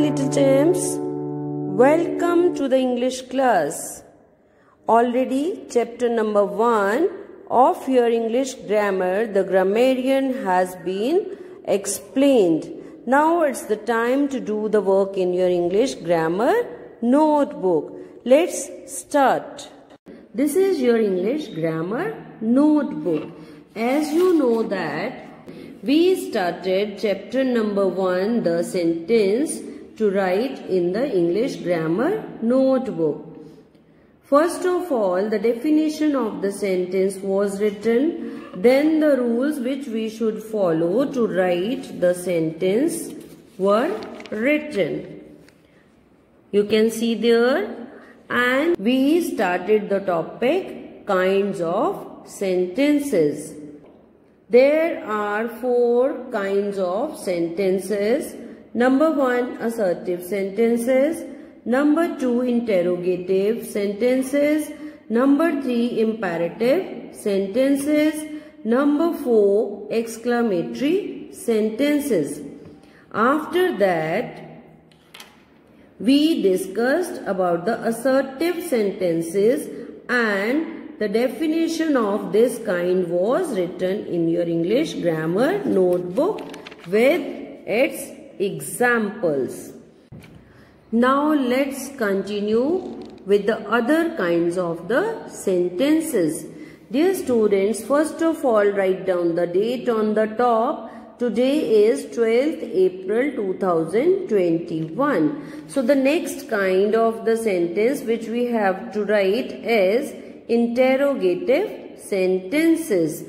little gems. Welcome to the English class. Already chapter number 1 of your English grammar, the grammarian, has been explained. Now it's the time to do the work in your English grammar notebook. Let's start. This is your English grammar notebook. As you know that we started chapter number 1, the sentence, to write in the English grammar notebook. First of all, the definition of the sentence was written. Then the rules which we should follow to write the sentence were written. You can see there. And we started the topic kinds of sentences. There are 4 kinds of sentences. Number 1, assertive sentences. Number 2, interrogative sentences. Number 3, imperative sentences. Number 4, exclamatory sentences. After that, we discussed about the assertive sentences, and the definition of this kind was written in your English grammar notebook with its examples. Now let's continue with the other kinds of the sentences. Dear students, first of all, write down the date on the top. Today is 12th April 2021. So the next kind of the sentence which we have to write is interrogative sentences.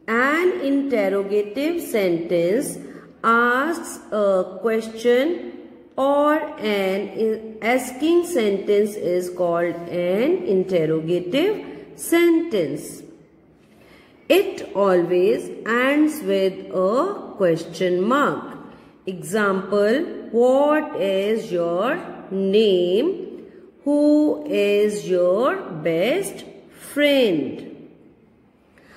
An interrogative sentence asks a question, or an asking sentence is called an interrogative sentence. It always ends with a question mark. Example, what is your name? Who is your best friend?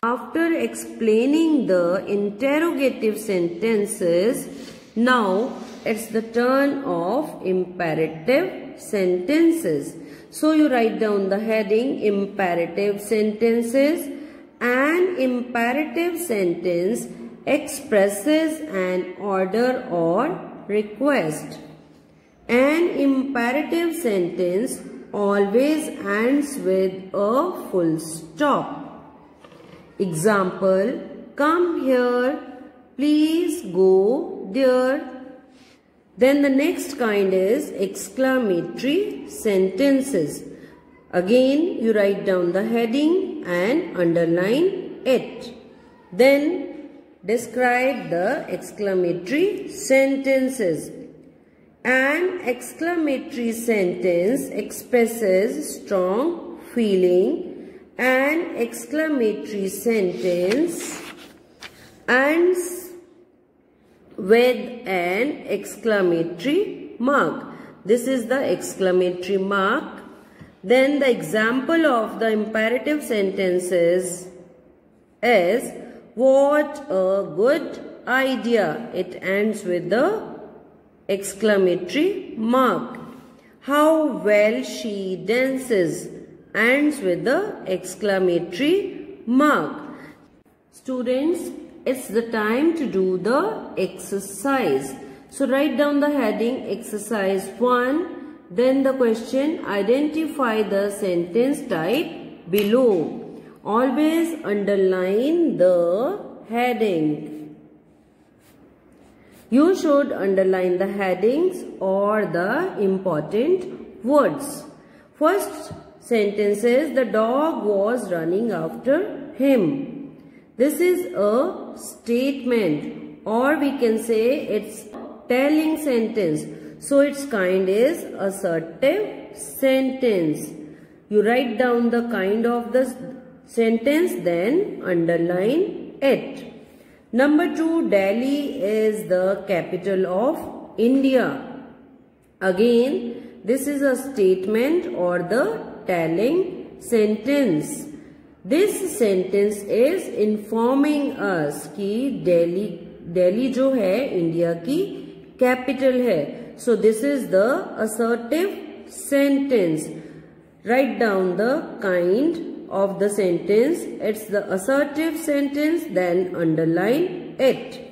After explaining the interrogative sentences, now it's the turn of imperative sentences. So you write down the heading imperative sentences. An imperative sentence expresses an order or request. An imperative sentence always ends with a full stop. Example, come here, please go there. Then the next kind is exclamatory sentences. Again, you write down the heading and underline it. Then describe the exclamatory sentences. An exclamatory sentence expresses strong feeling. An exclamatory sentence ends with an exclamatory mark. This is the exclamatory mark. Then the example of the imperative sentences is, what a good idea. It ends with the exclamatory mark. How well she dances ends with the exclamatory mark. Students, it's the time to do the exercise. So write down the heading exercise 1. Then the question, identify the sentence type below. Always underline the heading. You should underline the headings or the important words. First sentence is, the dog was running after him. This is a statement, or we can say it's telling sentence. So its kind is assertive sentence. You write down the kind of the sentence, then underline it. Number 2, Delhi is the capital of India. Again, this is a statement or the telling sentence. This sentence is informing us कि दिल्ली जो है India की capital है. So this is the assertive sentence. Write down the kind of the sentence. It's the assertive sentence, then underline it.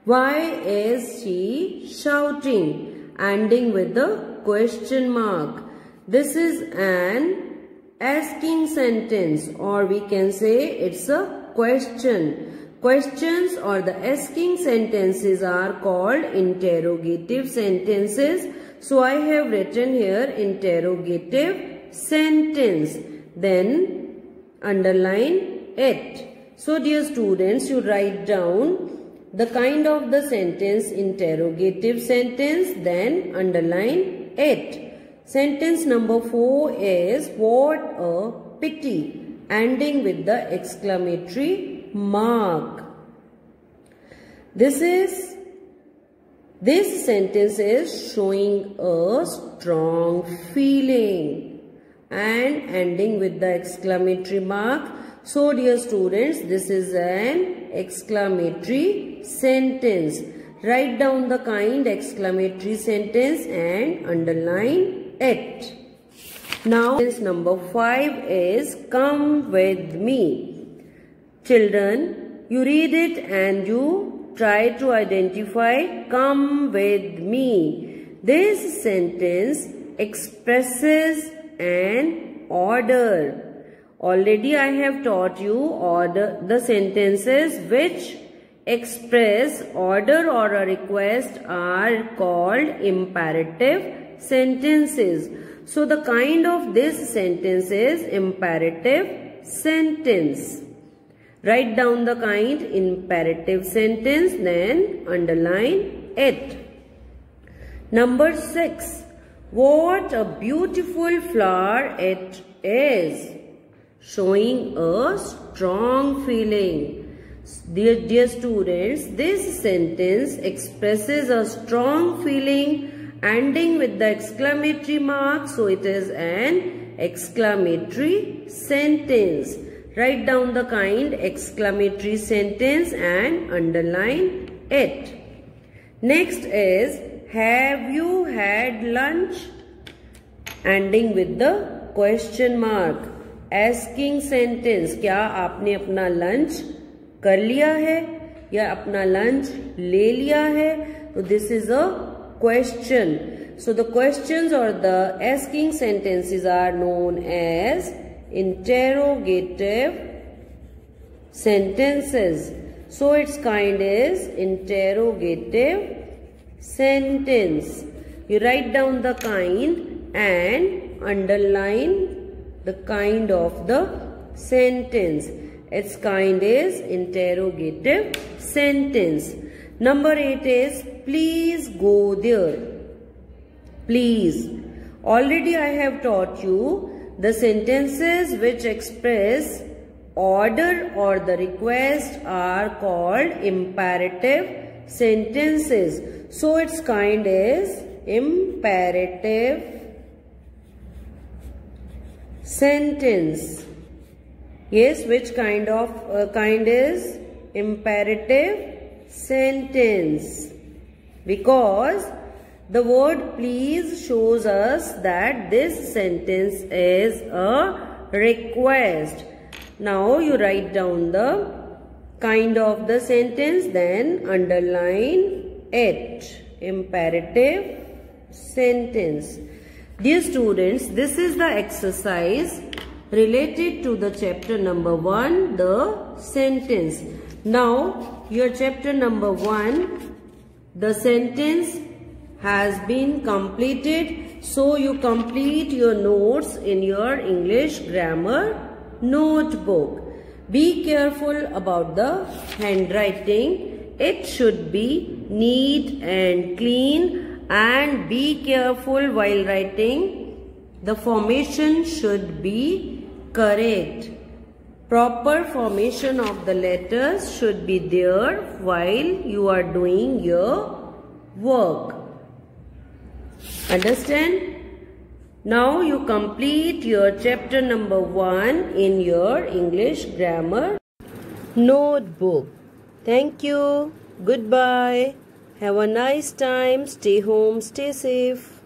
Why is she shouting? Ending with the question mark. This is an asking sentence, or we can say it's a question. Questions or the asking sentences are called interrogative sentences. So I have written here interrogative sentence. Then underline it. So dear students, you write down the kind of the sentence interrogative sentence, then underline it. Sentence number 4 is what a pity, ending with the exclamatory mark. This sentence is showing a strong feeling and ending with the exclamatory mark. So dear students, this is an exclamatory sentence. Write down the kind exclamatory sentence and underline it. Now sentence number 5 is come with me. Children, you read it and you try to identify come with me. This sentence expresses an order. Already I have taught you the sentences which express order or a request are called imperative sentences. So the kind of this sentence is imperative sentence. Write down the kind imperative sentence, then underline it. Number 6. What a beautiful flower it is. Showing a strong feeling. Dear students, this sentence expresses a strong feeling ending with the exclamatory mark. So it is an exclamatory sentence. Write down the kind exclamatory sentence and underline it. Next is have you had lunch? Ending with the question mark. Asking sentence. क्या आपने अपना lunch कर लिया है या अपना lunch ले लिया है? तो this is a question. So the questions or the asking sentences are known as interrogative sentences. So its kind is interrogative sentence. You write down the kind and underline the kind of the sentence. Its kind is interrogative sentence. Number 8 is please go there. Please. Already I have taught you the sentences which express order or the request are called imperative sentences. So its kind is imperative sentence. Yes, which kind is imperative sentence? Because the word please shows us that this sentence is a request. Now you write down the kind of the sentence, then underline it. Imperative sentence. Dear students, this is the exercise related to the chapter number 1, the sentence. Now, your chapter number 1, the sentence has been completed. So, you complete your notes in your English grammar notebook. Be careful about the handwriting. It should be neat and clean. And be careful while writing. The formation should be correct. Proper formation of the letters should be there while you are doing your work. Understand? Now you complete your chapter number 1 in your English grammar notebook. Thank you. Goodbye. Have a nice time. Stay home. Stay safe.